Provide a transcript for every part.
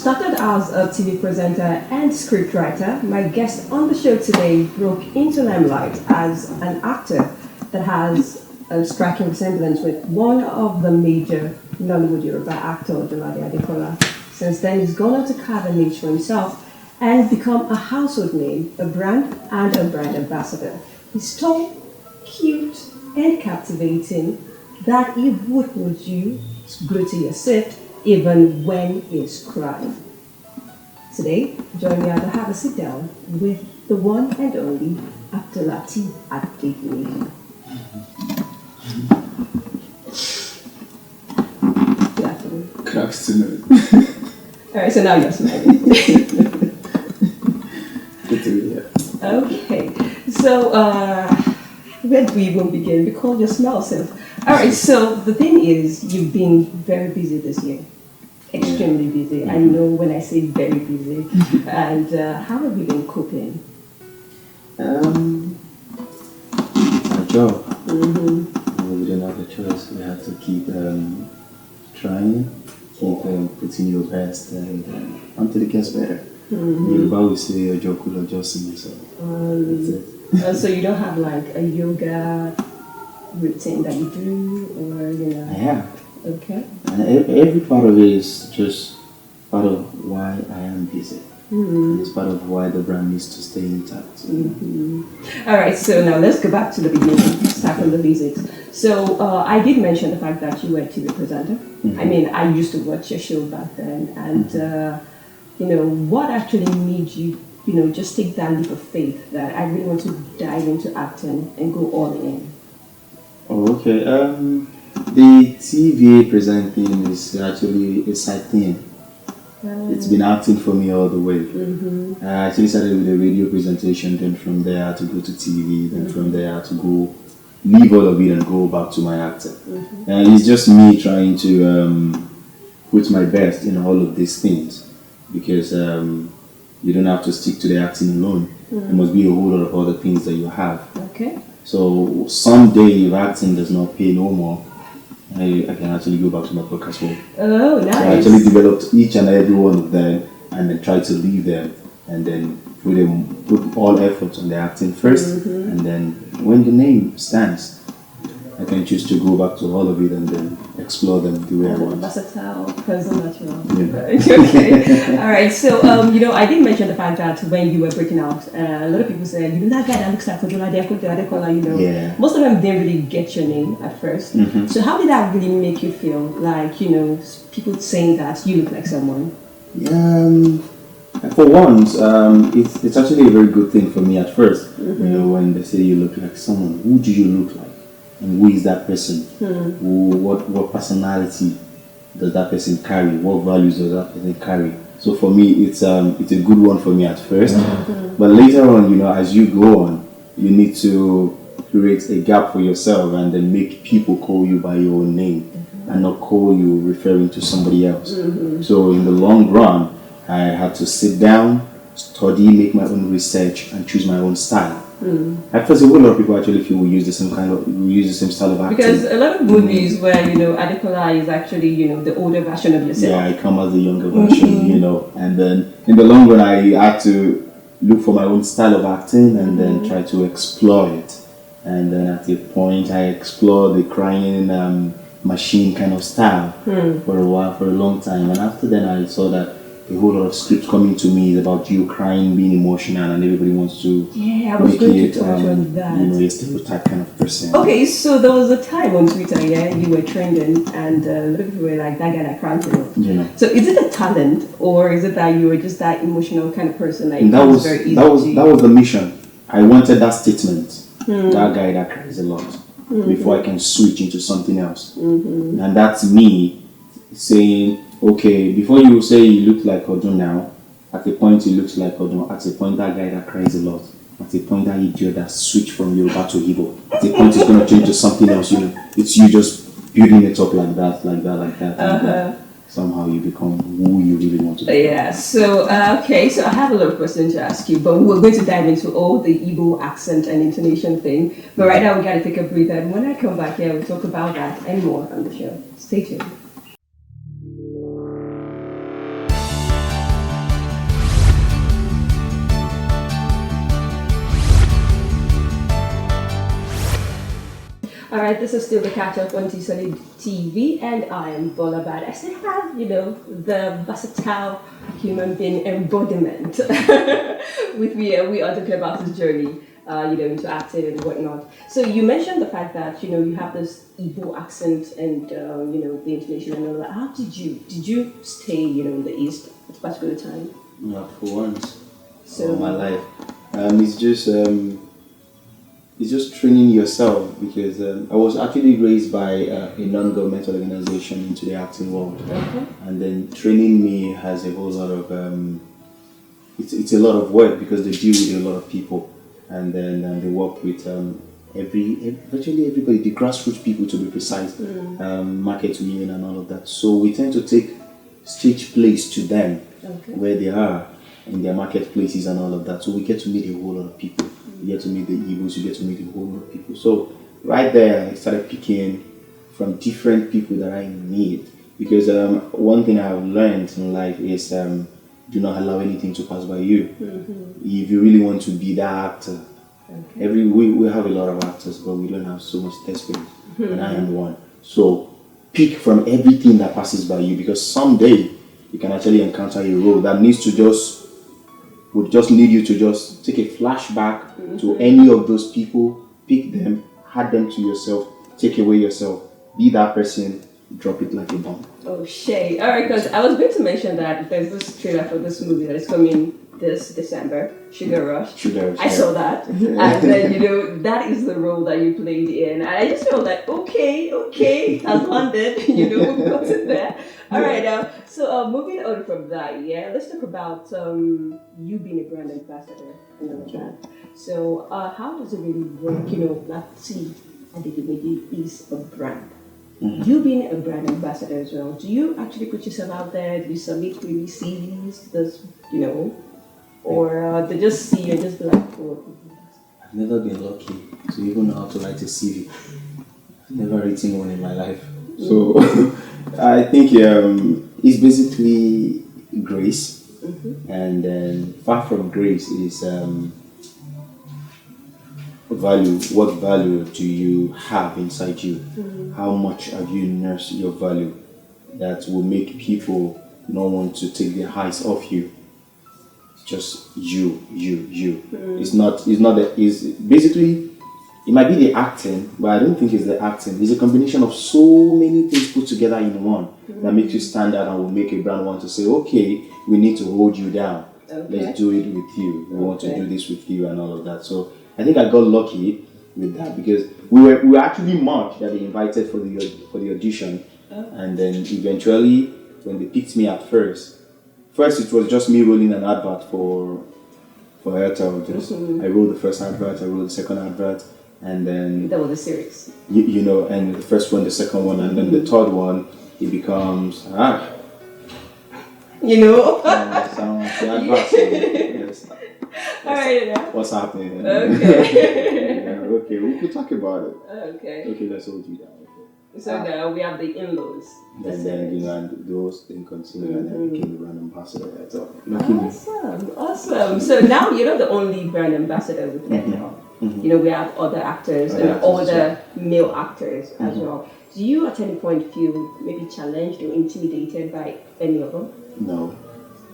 Started as a TV presenter and scriptwriter, my guest on the show today broke into limelight as an actor that has a striking resemblance with one of the major Nollywood Yoruba actor, Odunlade Adekola. Since then, he's gone on to carve a niche for himself and become a household name, a brand, and a brand ambassador. He's tall, cute, and captivating that he would hold you glued to your seat even when he's crying. Today, join me to have a sit down with the one and only Odunlade Adekola. Good afternoon. Good afternoon. Alright, so now you're smiling. Good to be here. Okay, so where do we even begin? We call your smile self. Alright, so the thing is, you've been very busy this year. Extremely busy. I know when I say very busy. And how have you been coping? Our job. We didn't have a choice. We had to keep trying, keep putting your best, and until it gets better. Yoruba will say a job could adjust so that's it. So you don't have like a yoga routine that you do, or I have. Okay. And every part of it is just part of why I am busy. And it's part of why the brand needs to stay intact. All right, so now let's go back to the beginning. Start from the basics. So I did mention the fact that you were a TV presenter. I mean, I used to watch your show back then, and what actually made you, just take that leap of faith that I really want to dive into acting and go all in? Oh, okay. The TV presenting is actually a side thing. It's been acting for me all the way. I actually started with a radio presentation, then from there I had to go to TV, then from there I had to go leave all of it and go back to my acting. And it's just me trying to put my best in all of these things, because you don't have to stick to the acting alone. There must be a whole lot of other things that you have. Okay. So someday if acting does not pay no more, I can actually go back to my podcast work. Oh, nice. So I actually developed each and every one of them and then try to leave them and then put all efforts on the acting first. And then when the name stands, I can choose to go back to all of it and then explore them the way I want. Versatile, person that you are. Okay. All right. So, I did mention the fact that when you were breaking out, a lot of people said, that guy that looks like Odunlade Adekola, Yeah. Most of them didn't really get your name at first. So how did that really make you feel? Like, people saying that you look like someone? For once, it's actually a very good thing for me at first. When they say you look like someone, who do you look like? And who is that person? What personality does that person carry? What values does that person carry? So for me, it's a good one for me at first. But later on, as you go on, you need to create a gap for yourself and then make people call you by your own name and not call you referring to somebody else. So in the long run, I had to sit down, study, make my own research, and choose my own style. At first, a whole lot of people actually feel we use the same style of acting. Because a lot of movies where Adekola is actually the older version of yourself. Yeah, I come as the younger version, and then in the long run, I had to look for my own style of acting and then try to explore it. And then at a point, I explored the crying machine kind of style for a while, for a long time. And after then, I saw that a whole lot of scripts coming to me is about you crying, being emotional, and everybody wants to I was going to touch on that. A stereotype kind of person. Okay, so there was a time on Twitter, you were trending, and a lot of people were like, that guy that cries a lot. So is it a talent, or is it that you were just that emotional kind of person? Like, that was the mission. I wanted that statement, that guy that cries a lot, before I can switch into something else. And that's me saying, okay, before you say you look like Odun now, at a point he looks like Odun, at a point that guy that cries a lot, at a point that idiot that switch from Yoruba to Igbo, at a point it's going to change to something else, it's you just building it up like that, and somehow you become who you really want to be. Yeah, so, okay, so I have a lot of questions to ask you, but we're going to dive into all the Igbo accent and intonation thing, but right now we got to take a breather, and when I come back here, we'll talk about that and more on the show. Stay tuned. All right, this is still the catch up on Solid TV, and I am Bolabad. I still have, the versatile human being embodiment with me. We are talking about his journey, into acting and whatnot. So you mentioned the fact that you have this Igbo accent and the intonation and all that. How did you stay in the East at a particular time? Not for once. So All my life, it's just training yourself because I was actually raised by a non-governmental organization into the acting world, okay. and then training me has a whole lot of it's a lot of work because they deal with a lot of people, and then they work with virtually everybody, the grassroots people to be precise, market women and all of that. So we tend to take stage plays to them where they are in their marketplaces and all of that. So we get to meet a whole lot of people. You get to meet the Igbos, you get to meet a whole lot of people. So right there, I started picking from different people that I meet. Because one thing I've learned in life is do not allow anything to pass by you. If you really want to be that actor, we have a lot of actors, but we don't have so much experience. And I am one. So pick from everything that passes by you, because someday you can actually encounter a role that would just need you to just take a flashback to any of those people, pick them, add them to yourself, take away yourself, be that person, drop it like a bomb. Oh, Shay. All right, because I was going to mention that there's this trailer for this movie that is coming this December, Sugar Rush. Sugar Rush. I saw that. And then, that is the role that you played in. And I just felt like, okay, has landed, we've got it there. All right, so moving on from that, let's talk about you being a brand ambassador and all of that. So how does it really work? Let's see, Adedimeji is a brand. You being a brand ambassador as well, do you actually put yourself out there? Do you submit really CVs? Or they just see you and just be like, oh. I've never been lucky to even know how to write a CV. I've never written one in my life. So I think it's basically grace. And then far from grace is value. What value do you have inside you? How much have you nursed your value that will make people not want to take their eyes off you? Just you. It's basically, it might be the acting, but I don't think it's the acting. It's a combination of so many things put together in one that makes you stand out and will make a brand want to say, okay, we need to hold you down. Let's do it with you. We want to do this with you and all of that. So I think I got lucky with that because we were actually mocked that they invited for the audition, and then eventually when they picked me at first it was just me rolling an advert for Airtel. I wrote the first advert, I wrote the second advert, and then that was a series. And the first one, the second one, and then the third one, it becomes Sounds the advert. Yes. All right. What's happening? Okay. Okay, we could talk about it. Okay, let's hold you down. So now we have the in-laws. And then, and those things continue, and then became the brand ambassador. That's all. Awesome. So now you're not the only brand ambassador with Airtel. We have other actors and other male actors as well. Do you at any point feel maybe challenged or intimidated by any of them? No.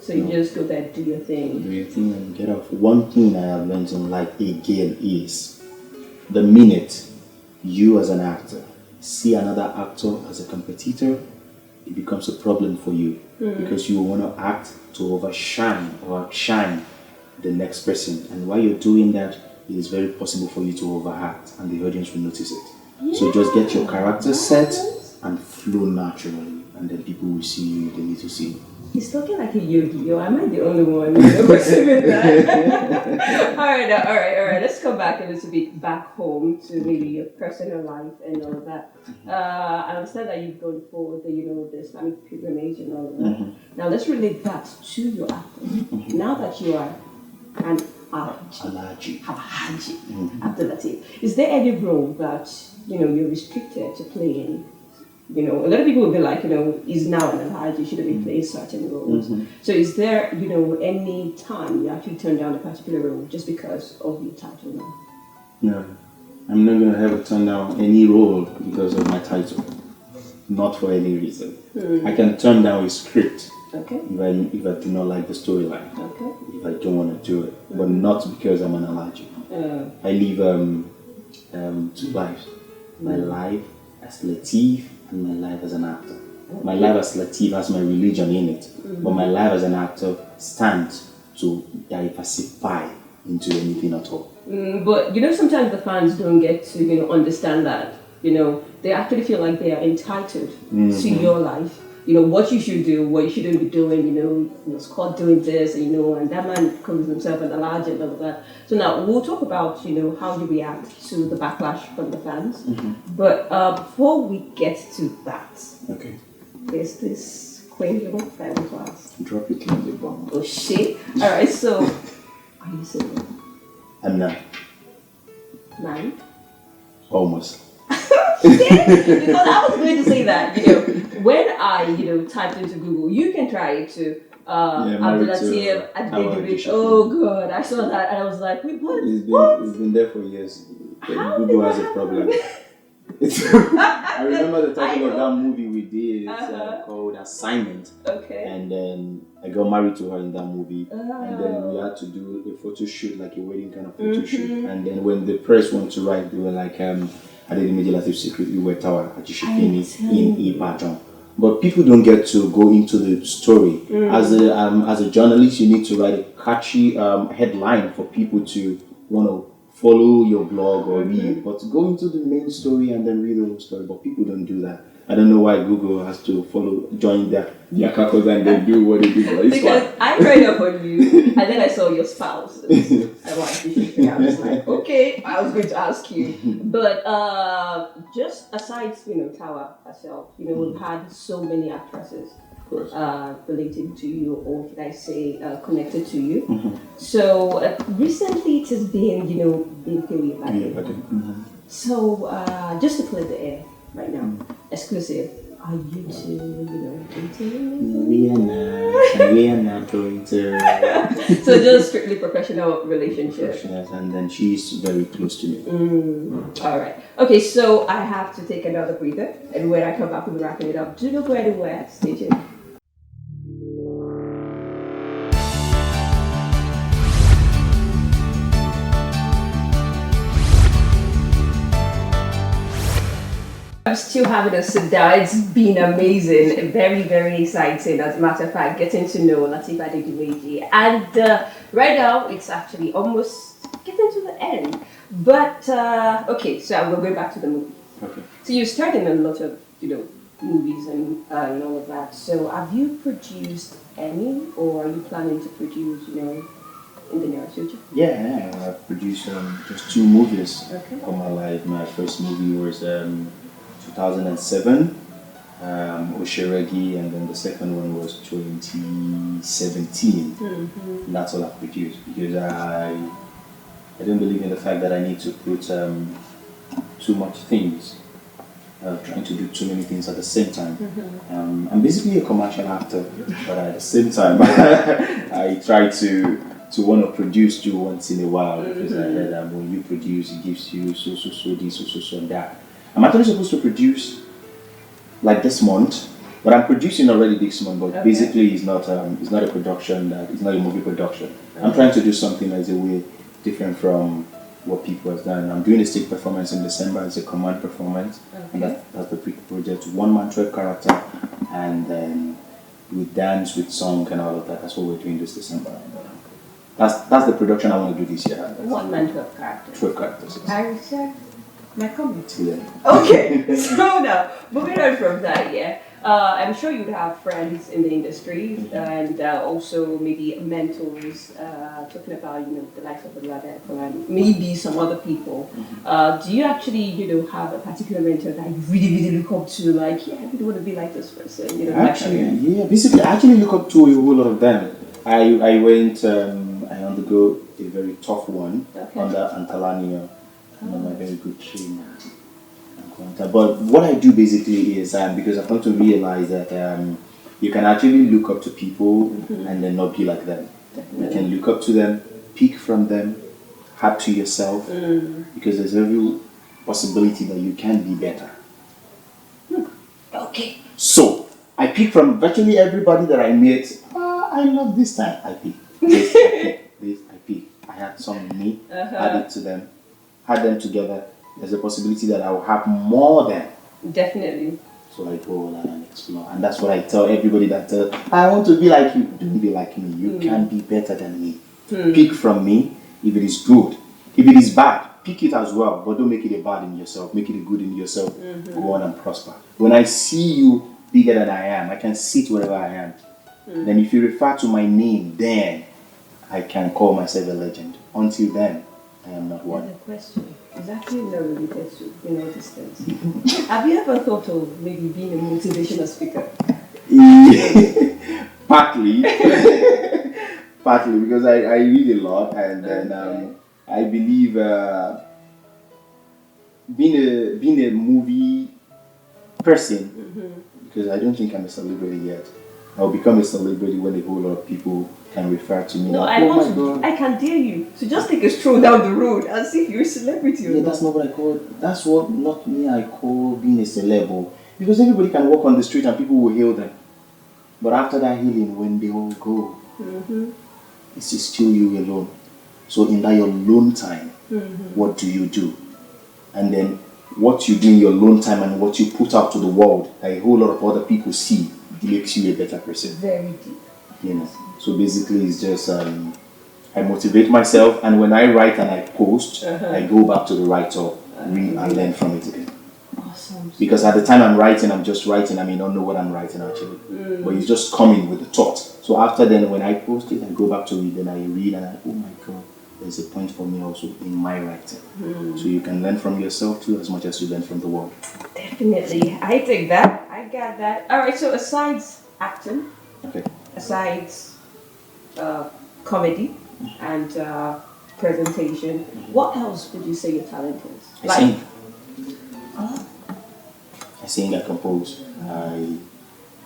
So you just go there, do your thing. Do your thing and get off. One thing I have learned in life again is the minute you as an actor see another actor as a competitor, it becomes a problem for you because you want to act to overshine or outshine the next person. And while you're doing that, it is very possible for you to overact and the audience will notice it. So just get your character set and flow naturally, and then people will see you, they need to see you. He's talking like a yogi, am I the only one receiving that? all right. Let's come back a little bit back home to maybe your personal life and all of that. I understand that you've gone for the Islamic pilgrimage and all of that. Now let's relate that to your acting. Now that you are an Haji, Abdul Lateef, is there any role that you're restricted to playing? A lot of people will be like, he's now an Alhaji, you shouldn't be playing certain roles. So is there, any time you actually turn down a particular role just because of your title now? No. I'm not gonna ever turn down any role because of my title. Not for any reason. I can turn down a script if I do not like the storyline. If I don't want to do it, but not because I'm an allergic. I live two lives. My life as Lateef and my life as an actor. My life as Lateef has my religion in it, but my life as an actor stands to diversify into anything at all. But sometimes the fans don't get to understand that. They actually feel like they are entitled to your life. What you should do, what you shouldn't be doing. It's caught doing this, and that man calls himself an allergic, blah blah blah. So now we'll talk about how you react to the backlash from the fans. But before we get to that, there's this quaint little fan class. Drop it in the bomb. Oh shit! All right, so are you single? I'm not. Married? Almost. Because I was going to say that, when I, typed into Google, you can try it too. Abdulateef Adedimeji. Oh god, I saw that and I was like, wait, what? It's been there for years. Google has a problem. I remember the title of that movie we did. It's called Assignment. And then I got married to her in that movie. And then we had to do a photo shoot, like a wedding kind of photo shoot. And then when the press wanted to write, they were like, Adedimeji Lateef secretly worked out at Ishipini in Ibadan. But people don't get to go into the story. As a journalist, you need to write a catchy headline for people to want to follow your blog or read. But to go into the main story and then read the whole story, but people don't do that. I don't know why Google has to join their caucus and they do what they do. Because I read up on you and then I saw your spouse. I was like, okay, I was going to ask you. But just aside, Tawa herself, we've had so many actresses related to you, or should I say connected to you. So recently it has been, Bimpe Lateef. So just to clear the air right now, exclusive. Are you two, dating? We are not going to. So just strictly professional relationship. Professionals, and then she's very close to me. All right. Okay, so I have to take another breather, and when I come back, we'll be wrapping it up. Do not go anywhere. Stay tuned. I'm still having a sit down. It's been amazing, very, very exciting. As a matter of fact, getting to know Lateef Adedimeji, and right now it's actually almost getting to the end. But okay, so we're going back to the movie. So you starred in a lot of movies and all of that. So have you produced any, or are you planning to produce in the near future? Yeah, I've produced just 2 movies for my life. My first movie was 2007, Osheregi, and then the second one was 2017. And that's all I've produced, because I don't believe in the fact that I need to put too much things, trying to do too many things at the same time. I'm basically a commercial actor, but at the same time I try to want to produce you once in a while, because I heard that when you produce, it gives you so this, so that. I'm actually supposed to produce like this month, but I'm producing already this month. But basically, it's not a production. It's not a movie production. I'm trying to do something that's a way different from what people have done. I'm doing a stage performance in December. It's a command performance, and that's the big project. 1 man 12 character, and then with dance, with song, and all of that. That's what we're doing this December. That's the production I want to do this year. 1 man 12 characters. 12 characters. Character. My comment. Yeah. Okay, so now, moving on from that, I'm sure you'd have friends in the industry and also maybe mentors talking about, the likes of Odunlade Adekola and maybe some other people. Do you actually, have a particular mentor that you really, really look up to, like, I really want to be like this person, Basically, I actually look up to a whole lot of them. I went, I undergo a very tough one under Antalania. I'm a very good trainer. But what I do basically is, because I've come to realize that you can actually look up to people and then not be like them. You can look up to them, pick from them, add to yourself, because there's possibility that you can be better. Okay. So I pick from virtually everybody that I met. I love this time. I pick this. I pick this. I pick. I had some in me. Added to them. Had them together. There's a possibility that I will have more than. Definitely. So I go and explore, and that's what I tell everybody that I want to be like you. Don't be like me. You can be better than me. Pick from me if it is good. If it is bad, pick it as well, but don't make it a bad in yourself. Make it a good in yourself. Go on and prosper. When I see you bigger than I am, I can sit wherever I am. Then if you refer to my name, then I can call myself a legend. Until then, I am not one. The question is actually not related to distance. Have you ever thought of maybe being a motivational speaker? Partly. Partly, because I read a lot, and then I believe being a movie person, because I don't think I'm a celebrity yet. I'll become a celebrity when a whole lot of people can refer to me. No, like, I can dare you to just take a stroll down the road and see if you're a celebrity or not. That's not what I call. That's what not me. I call being a celeb, because everybody can walk on the street and people will hail them. But after that healing, when they all go, it's still you alone. So in that your alone time, what do you do? And then what you do in your alone time and what you put out to the world, that a whole lot of other people see, makes you a better person. Very deep. You know. So basically, it's just I motivate myself, and when I write and I post, I go back to the writer, read and learn from it again. Awesome. Because at the time I'm writing, I'm just writing. I may not know what I'm writing actually, but it's just coming with the thought. So after then, when I post it, I go back to it, then I read, and oh my God, there's a point for me also in my writing. So you can learn from yourself too, as much as you learn from the world. Definitely, I take that. I got that. All right. So aside acting, aside comedy and presentation, what else would you say your talent is? I sing. I sing, I compose, I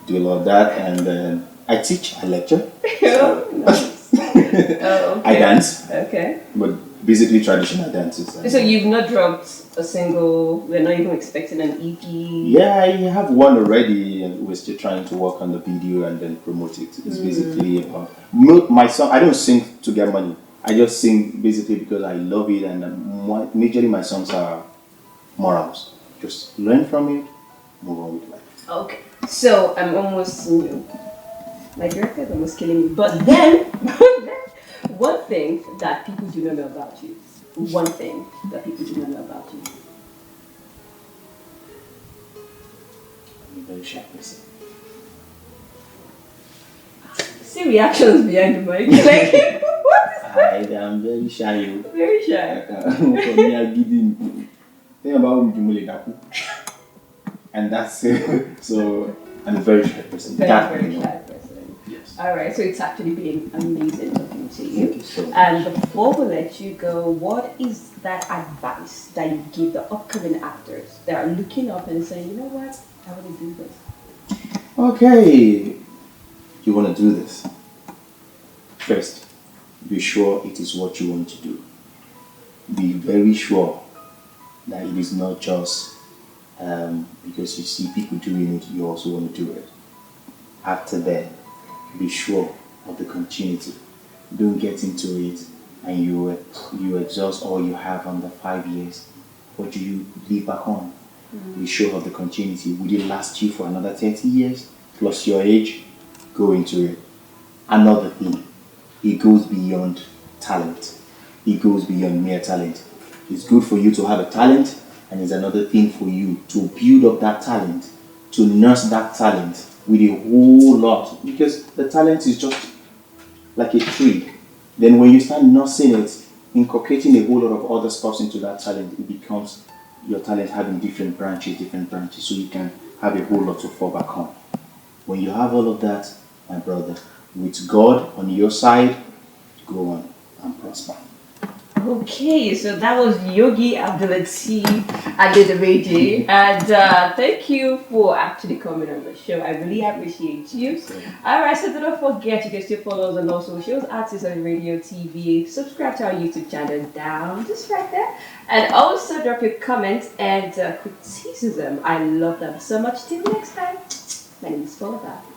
do a lot of that, and then I teach, I lecture. Oh, nice. Okay. I dance. Okay. But basically traditional dances. So you've not dropped a single, we're not even expecting an EP? Yeah, I have one already, and we're still trying to work on the video and then promote it. It's basically about my song. I don't sing to get money. I just sing basically because I love it, and majorly my songs are morals. Just learn from it, move on with life. Okay, so I'm almost my director is almost killing me. But then, one thing that people do not know about you. One thing that people do not know about you. I'm a very shy person. See reactions behind the mic. Like, what is that? I'm very shy. Very shy. For me, I give him. Think about and that's it. So I'm a very shy person. Very shy person. Yes. All right, so it's actually been amazing talking to you. Thank you so much. And before we let you go, what is that advice that you give the upcoming actors that are looking up and saying, you know what, I want to do this? Okay, you want to do this. First, be sure it is what you want to do. Be very sure that it is not just because you see people doing it, you also want to do it. After that, be sure of the continuity. Don't get into it and you exhaust all you have under 5 years. What do you leave back on? Be sure of the continuity. Will it last you for another 30 years plus your age? Go into it. Another thing, it goes beyond talent. It goes beyond mere talent. It's good for you to have a talent, and it's another thing for you to build up that talent, to nurse that talent with a whole lot, because the talent is just like a tree. Then when you start nursing it, inculcating a whole lot of other stuff into that talent, it becomes your talent having different branches, so you can have a whole lot to fall back on. When you have all of that, my brother, with God on your side, go on and prosper. Okay, so that was Yogi Abdulateef Adedimeji, and thank you for actually coming on the show. I really appreciate you. Alright, so don't forget you can still follow us on all socials, Artists on Radio TV. Subscribe to our YouTube channel down just right there, and also drop your comments and criticism. I love them so much. Till next time, my name is Bolabad.